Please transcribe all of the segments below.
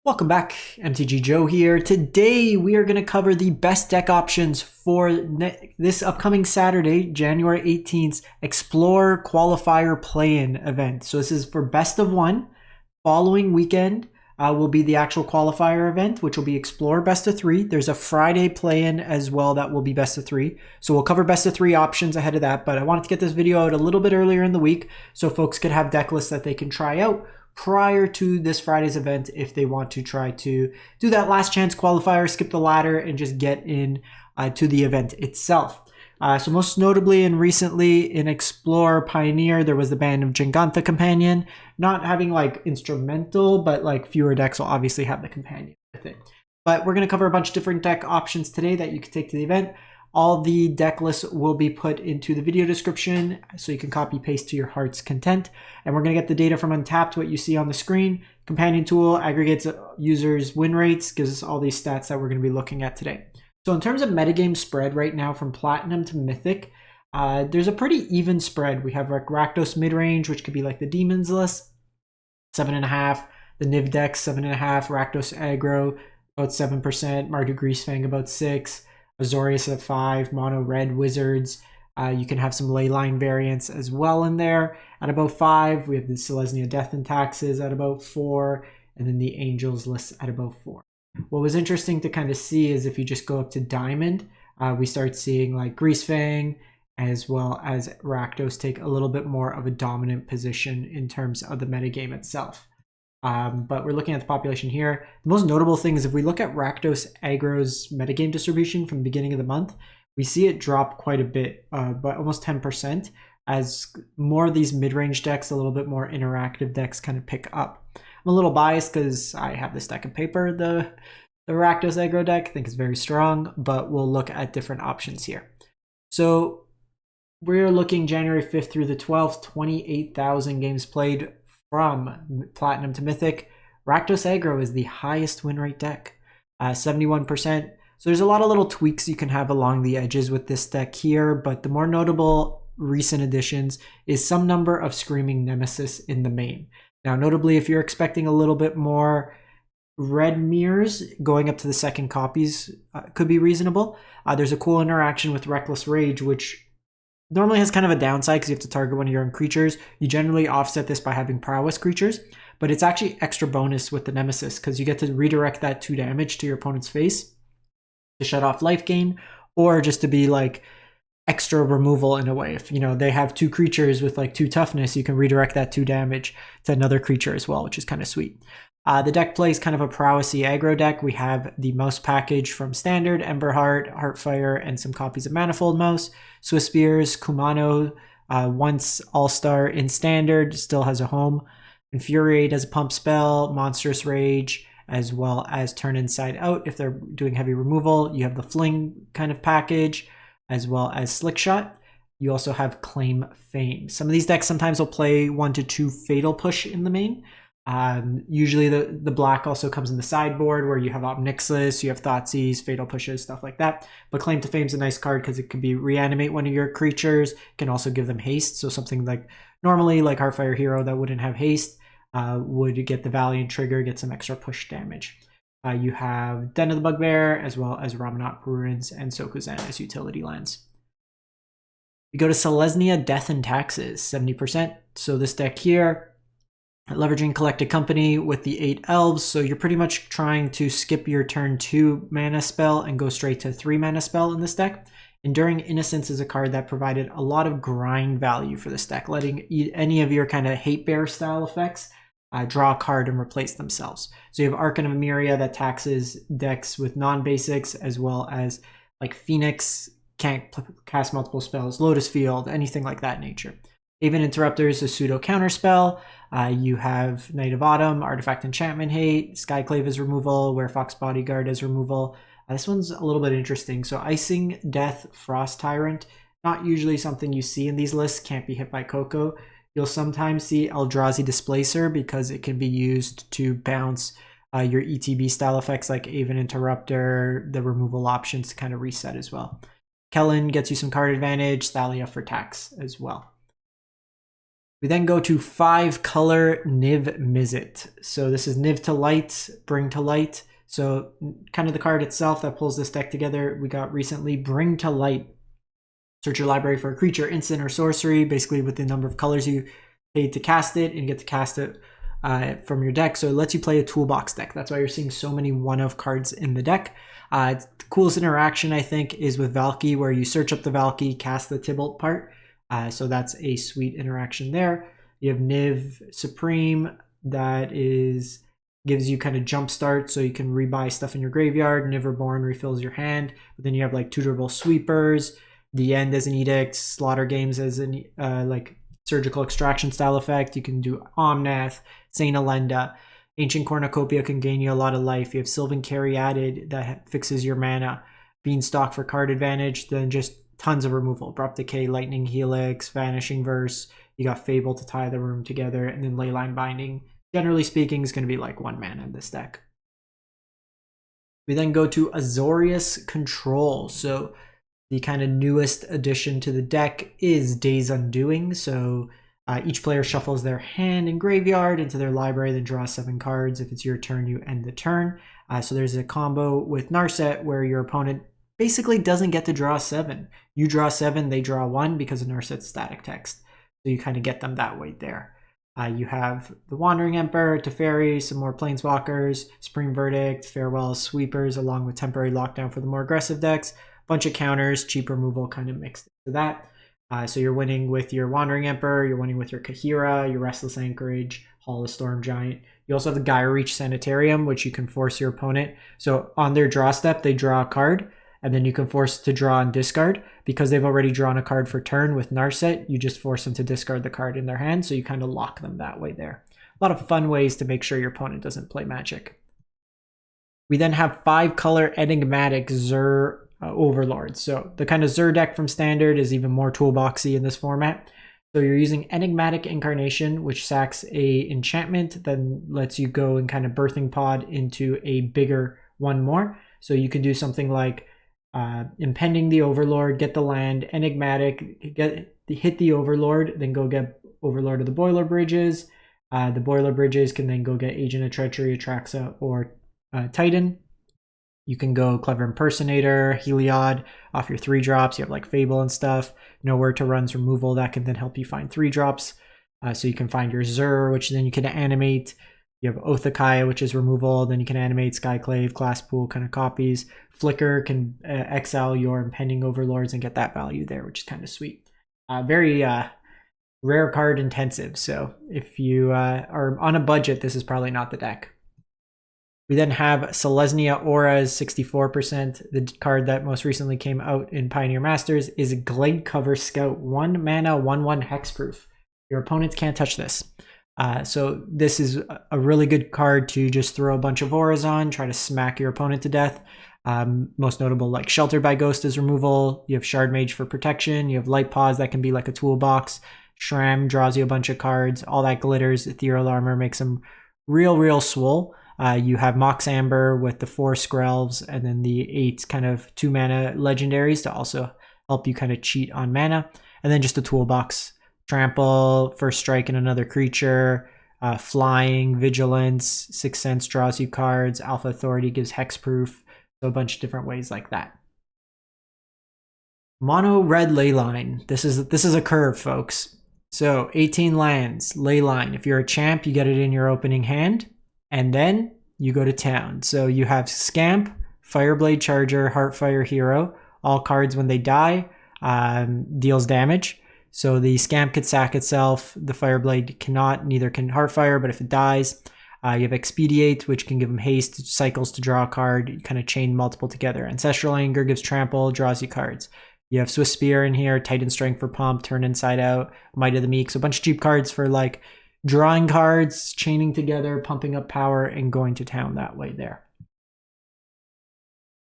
Welcome back, MTG Joe here. Today we are going to cover the best deck options for this upcoming Saturday, January 18th, Explore Qualifier Play-In event. So this is for best of one. Following weekend will be the actual qualifier event, which will be Explore best of three. There's a Friday play-in as well that will be best of three. So we'll cover best of three options ahead of that, but I wanted to get this video out a little bit earlier in the week so folks could have deck lists that they can try out prior to this Friday's event if they want to try to do that last chance qualifier, skip the ladder, and just get in to the event itself. So most notably and recently in Explore Pioneer, there was the ban of Giganta Companion, not having like instrumental, but like fewer decks will obviously have the companion with it. But we're going to cover a bunch of different deck options today that you can take to the event. All the deck lists will be put into the video description so you can copy paste to your heart's content. And we're going to get the data from Untapped, what you see on the screen. Companion tool aggregates users' win rates, gives us all these stats that we're going to be looking at today. So in terms of metagame spread right now from Platinum to Mythic, there's a pretty even spread. We have Rakdos midrange, which could be like the Demons list, 7.5. The Niv deck, 7.5. Rakdos Aggro, about 7%. Mardu Greasefang, about 6%. Azorius at 5, mono red wizards. You can have some Leyline variants as well in there at about 5. We have the Selesnya Death and Taxes at about 4, and then the Angels list at about 4. What was interesting to kind of see is if you just go up to Diamond, we start seeing like Greasefang as well as Rakdos take a little bit more of a dominant position in terms of the metagame itself. But we're looking at the population here. The most notable thing is if we look at Rakdos Aggro's metagame distribution from the beginning of the month, we see it drop quite a bit, by almost 10%, as more of these mid-range decks, a little bit more interactive decks kind of pick up. I'm a little biased because I have this deck of paper, the Rakdos Aggro deck. I think it's very strong, but we'll look at different options here. So we're looking January 5th through the 12th, 28,000 games played from Platinum to Mythic. Rakdos Aggro is the highest win rate deck, 71%. So there's a lot of little tweaks you can have along the edges with this deck here, but the more notable recent additions is some number of Screaming Nemesis in the main. Now, notably, if you're expecting a little bit more red mirrors, going up to the second copies could be reasonable. There's a cool interaction with Reckless Rage, which normally has kind of a downside because you have to target one of your own creatures. You generally offset this by having prowess creatures, but it's actually extra bonus with the Nemesis because you get to redirect that 2 damage to your opponent's face to shut off life gain, or just to be like extra removal in a way. If they have 2 creatures with like 2 toughness, you can redirect that 2 damage to another creature as well, which is kind of sweet. The deck plays kind of a prowessy aggro deck. We have the mouse package from Standard, Emberheart, Heartfire, and some copies of Manifold Mouse. Swiss Spears, Kumano, once All-Star in Standard, still has a home. Infuriate as a pump spell, Monstrous Rage, as well as Turn Inside Out if they're doing heavy removal. You have the Fling kind of package, as well as Slickshot. You also have Claim Fame. Some of these decks sometimes will play 1 to 2 Fatal Push in the main. Usually the black also comes in the sideboard where you have Omnixus, you have Thoughtseize, Fatal Pushes, stuff like that. But Claim to Fame is a nice card because it can be reanimate one of your creatures, can also give them haste. So something like normally like Heartfire Hero that wouldn't have haste would get the Valiant trigger, get some extra push damage. You have Den of the Bugbear as well as Ramunap Ruins and Sokuzan as utility lands. We go to Selesnya Death and Taxes, 70%. So this deck here, leveraging Collected Company with the 8 elves, so you're pretty much trying to skip your turn 2 mana spell and go straight to 3 mana spell in this deck. Enduring Innocence is a card that provided a lot of grind value for this deck, letting any of your kind of hate bear style effects draw a card and replace themselves. So you have Archon of Emeria that taxes decks with non-basics, as well as like Phoenix, can't cast multiple spells, Lotus Field, anything like that nature. Haven Interrupter is a pseudo counter spell. You have Knight of Autumn, Artifact Enchantment Hate, Skyclave as removal, Werefox Bodyguard as removal. This one's a little bit interesting. So Icing, Death, Frost Tyrant, not usually something you see in these lists, can't be hit by Coco. You'll sometimes see Eldrazi Displacer because it can be used to bounce your ETB style effects like Haven Interrupter, the removal options to kind of reset as well. Kellen gets you some card advantage, Thalia for tax as well. We then go to 5-color Niv Mizzet. So this is Niv to Light, Bring to Light. So kind of the card itself that pulls this deck together. We got recently Bring to Light. Search your library for a creature, instant, or sorcery, basically with the number of colors you paid to cast it, and you get to cast it from your deck. So it lets you play a toolbox deck. That's why you're seeing so many one-of cards in the deck. The coolest interaction, I think, is with Valki, where you search up the Valki, cast the Tibalt part. So that's a sweet interaction there. You have Niv Supreme, that gives you kind of jump start, so you can rebuy stuff in your graveyard. Niv Reborn refills your hand. But then you have like tutorable sweepers, The End as an edict, Slaughter Games as an like surgical extraction style effect. You can do Omnath, Saint Alenda. Ancient Cornucopia can gain you a lot of life. You have Sylvan Caryatid that fixes your mana. Beanstalk for card advantage. Then just tons of removal. Abrupt Decay, Lightning Helix, Vanishing Verse. You got Fable to tie the room together. And then Leyline Binding, generally speaking, is going to be like 1 mana in this deck. We then go to Azorius Control. So the kind of newest addition to the deck is Days Undoing. So each player shuffles their hand and graveyard into their library, then draws 7 cards. If it's your turn, you end the turn. So there's a combo with Narset where your opponent basically doesn't get to draw 7. You draw 7, they draw 1 because of Narset's static text. So you kind of get them that way there. You have the Wandering Emperor, Teferi, some more Planeswalkers, Supreme Verdict, Farewell Sweepers, along with Temporary Lockdown for the more aggressive decks. Bunch of counters, cheap removal kind of mixed into that. So you're winning with your Wandering Emperor, you're winning with your Kahira, your Restless Anchorage, Hall of Storm Giant. You also have the Gaia Reach Sanitarium, which you can force your opponent. So on their draw step, they draw a card, and then you can force to draw and discard. Because they've already drawn a card for turn with Narset, you just force them to discard the card in their hand, so you kind of lock them that way there. A lot of fun ways to make sure your opponent doesn't play Magic. We then have 5-color Enigmatic Zur Overlord. So the kind of Zur deck from Standard is even more toolboxy in this format. So you're using Enigmatic Incarnation, which sacks a enchantment, then lets you go and kind of Birthing Pod into a bigger one more. So you can do something like Impending the Overlord, get the land, Enigmatic, hit the Overlord, then go get Overlord of the Boiler Bridges. The Boiler Bridges can then go get Agent of Treachery, Atraxa, or Titan. You can go Clever Impersonator, Heliod off your 3-drops. You have like Fable and stuff. Nowhere to Run's removal that can then help you find 3-drops. So you can find your Zur, which then you can animate. You have Othakaya, which is removal. Then you can animate Skyclave, Glasspool kind of copies. Flicker can exile your Impending Overlords and get that value there, which is kind of sweet. Very rare card intensive. So if you are on a budget, this is probably not the deck. We then have Selesnya Auras, 64%. The card that most recently came out in Pioneer Masters is Glade Cover Scout. 1 mana, 1/1 hexproof. Your opponents can't touch this. So this is a really good card to just throw a bunch of auras on, try to smack your opponent to death. Most notable, like Sheltered by Ghost is removal. You have Shard Mage for protection. You have Light Paws that can be like a toolbox. Shram draws you a bunch of cards. All that glitters. Ethereal Armor makes them real swole. You have Mox Amber with the 4 Skrelves and then the 8 kind of 2-mana legendaries to also help you kind of cheat on mana. And then just a toolbox. Trample, First Strike and another creature, Flying, Vigilance, Sixth Sense draws you cards, Alpha Authority gives hexproof, so a bunch of different ways like that. Mono Red Leyline. This is a curve, folks. So 18 lands, Leyline. If you're a champ, you get it in your opening hand, and then you go to town. So you have Scamp, Fireblade Charger, Heartfire Hero. All cards when they die deals damage. So the Scamp could sack itself. The Fireblade cannot, neither can Heartfire, but if it dies, you have Expedite, which can give them haste, cycles to draw a card. You kind of chain multiple together. Ancestral Anger gives trample, draws you cards. You have Swift Spear in here, Titan Strength for pump, Turn Inside Out, Might of the Meek. So a bunch of cheap cards for like drawing cards, chaining together, pumping up power, and going to town that way there.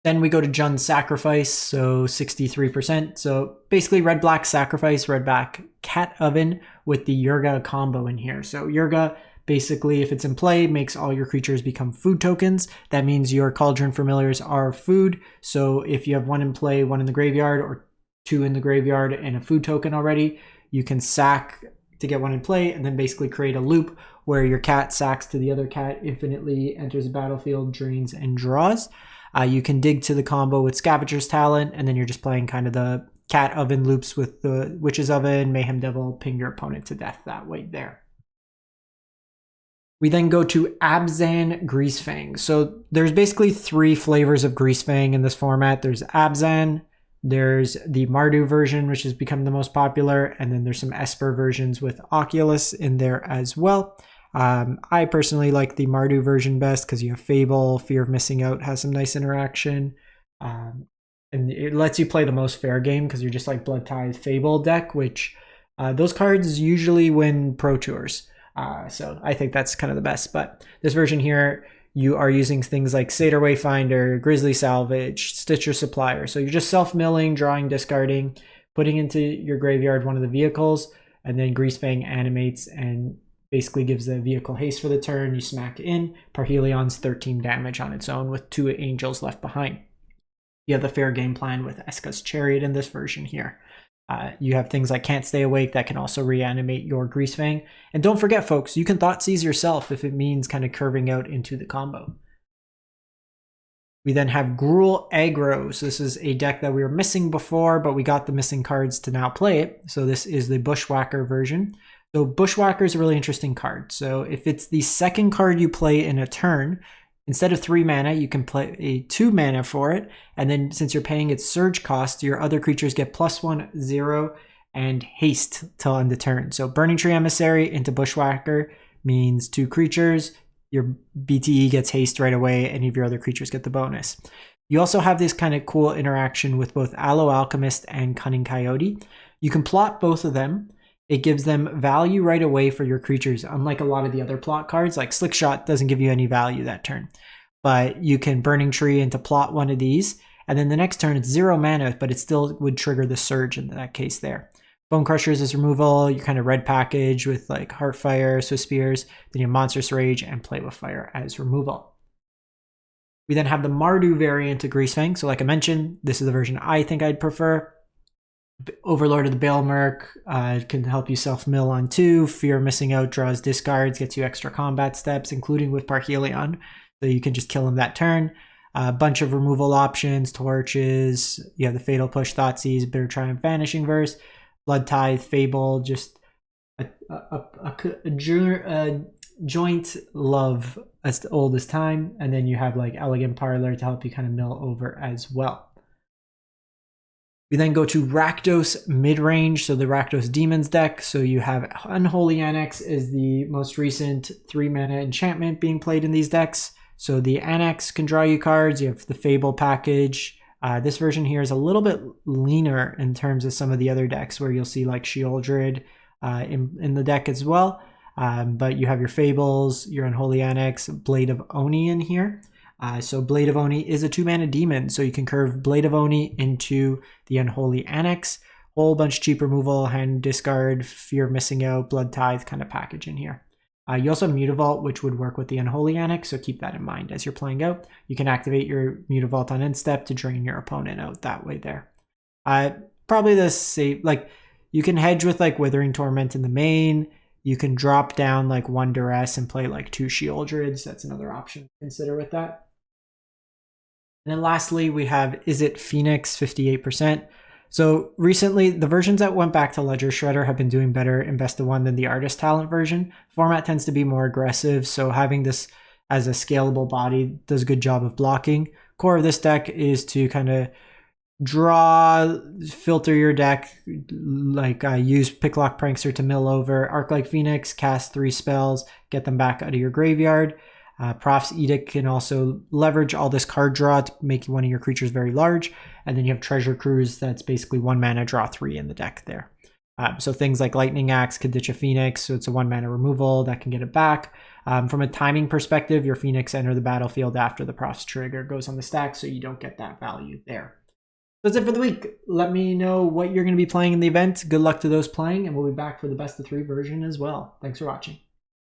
Then we go to Jund's Sacrifice, so 63%. So basically red-black Sacrifice, red-black Cat Oven with the Yurga combo in here. So Yurga, basically, if it's in play, makes all your creatures become food tokens. That means your Cauldron Familiars are food. So if you have 1 in play, 1 in the graveyard, or 2 in the graveyard, and a food token already, you can sack to get one in play, and then basically create a loop where your cat sacks to the other cat, infinitely enters the battlefield, drains, and draws. You can dig to the combo with Scavenger's Talent, and then you're just playing kind of the cat oven loops with the Witch's Oven, Mayhem Devil, ping your opponent to death that way there. We then go to Abzan Greasefang. So there's basically 3 flavors of Greasefang in this format. There's Abzan, there's the Mardu version, which has become the most popular, and then there's some Esper versions with Oculus in there as well. I personally like the Mardu version best because you have Fable, Fear of Missing Out has some nice interaction. And it lets you play the most fair game because you're just like Blood Tithe Fable deck, which those cards usually win Pro Tours. So I think that's kind of the best. But this version here, you are using things like Satyr Wayfinder, Grizzly Salvage, Stitcher Supplier. So you're just self-milling, drawing, discarding, putting into your graveyard one of the vehicles, and then Greasefang animates and basically gives the vehicle haste for the turn. You smack in. Parhelion's 13 damage on its own with 2 angels left behind. You have the fair game plan with Eska's Chariot in this version here. You have things like Can't Stay Awake that can also reanimate your Greasefang. And don't forget, folks, you can Thoughtseize yourself if it means kind of curving out into the combo. We then have Gruul Aggro. So this is a deck that we were missing before, but we got the missing cards to now play it. So this is the Bushwhacker version. So Bushwhacker is a really interesting card. So if it's the second card you play in a turn, instead of 3 mana, you can play a 2 mana for it. And then since you're paying its surge cost, your other creatures get +1/0 and haste till end of turn. So Burning Tree Emissary into Bushwhacker means 2 creatures. Your BTE gets haste right away. Any of your other creatures get the bonus. You also have this kind of cool interaction with both Aloe Alchemist and Cunning Coyote. You can plot both of them. It gives them value right away for your creatures, unlike a lot of the other plot cards. Like Slickshot doesn't give you any value that turn. But you can Burning Tree into plot one of these, and then the next turn it's 0 mana, but it still would trigger the surge in that case there. Bone Crushers is removal, you kind of red package with like Heartfire, Swift Spears, then you have Monstrous Rage and Play with Fire as removal. We then have the Mardu variant of Greasefang. So like I mentioned, this is the version I think I'd prefer. Overlord of the Baelmerk can help you self-mill on 2. Fear of Missing Out draws discards, gets you extra combat steps, including with Parhelion. So you can just kill him that turn. A bunch of removal options, torches, you have the Fatal Push, Thoughtseize, Bitter Triumph, Vanishing Verse, Blood Tithe, Fable, just a joint love as old as time. And then you have like Elegant Parlor to help you kind of mill over as well. We then go to Rakdos Midrange, so the Rakdos Demons deck. So you have Unholy Annex is the most recent 3 mana enchantment being played in these decks. So the Annex can draw you cards. You have the Fable package. This version here is a little bit leaner in terms of some of the other decks where you'll see like Sheoldred in the deck as well. But you have your Fables, your Unholy Annex, Blade of Oni in here. So Blade of Oni is a 2 mana demon, so you can curve Blade of Oni into the Unholy Annex. Whole bunch cheap removal, hand discard, Fear of Missing Out, Blood Tithe kind of package in here. You also have Mutavault, which would work with the Unholy Annex, so keep that in mind as you're playing out. You can activate your Mutavault on end step to drain your opponent out that way there. Probably the safe, like you can hedge with like Withering Torment in the main. You can drop down like 1 Duress and play like 2 Sheoldreds. That's another option to consider with that. And then lastly, we have Izzet Phoenix, 58%. So recently, the versions that went back to Ledger Shredder have been doing better in Best of 1 than the Artist Talent version. Format tends to be more aggressive, so having this as a scalable body does a good job of blocking. Core of this deck is to kind of draw, filter your deck, like use Picklock Prankster to mill over, Arc-like Phoenix, cast 3 spells, get them back out of your graveyard. Prof's Edict can also leverage all this card draw to make one of your creatures very large. And then you have Treasure Cruise, that's basically 1 mana, draw 3 in the deck there. So things like Lightning Axe could ditch a Phoenix, so it's a 1 mana removal that can get it back. From a timing perspective, your Phoenix enter the battlefield after the Prof's trigger goes on the stack, so you don't get that value there. That's it for the week. Let me know what you're going to be playing in the event. Good luck to those playing, and we'll be back for the best of 3 version as well. Thanks for watching.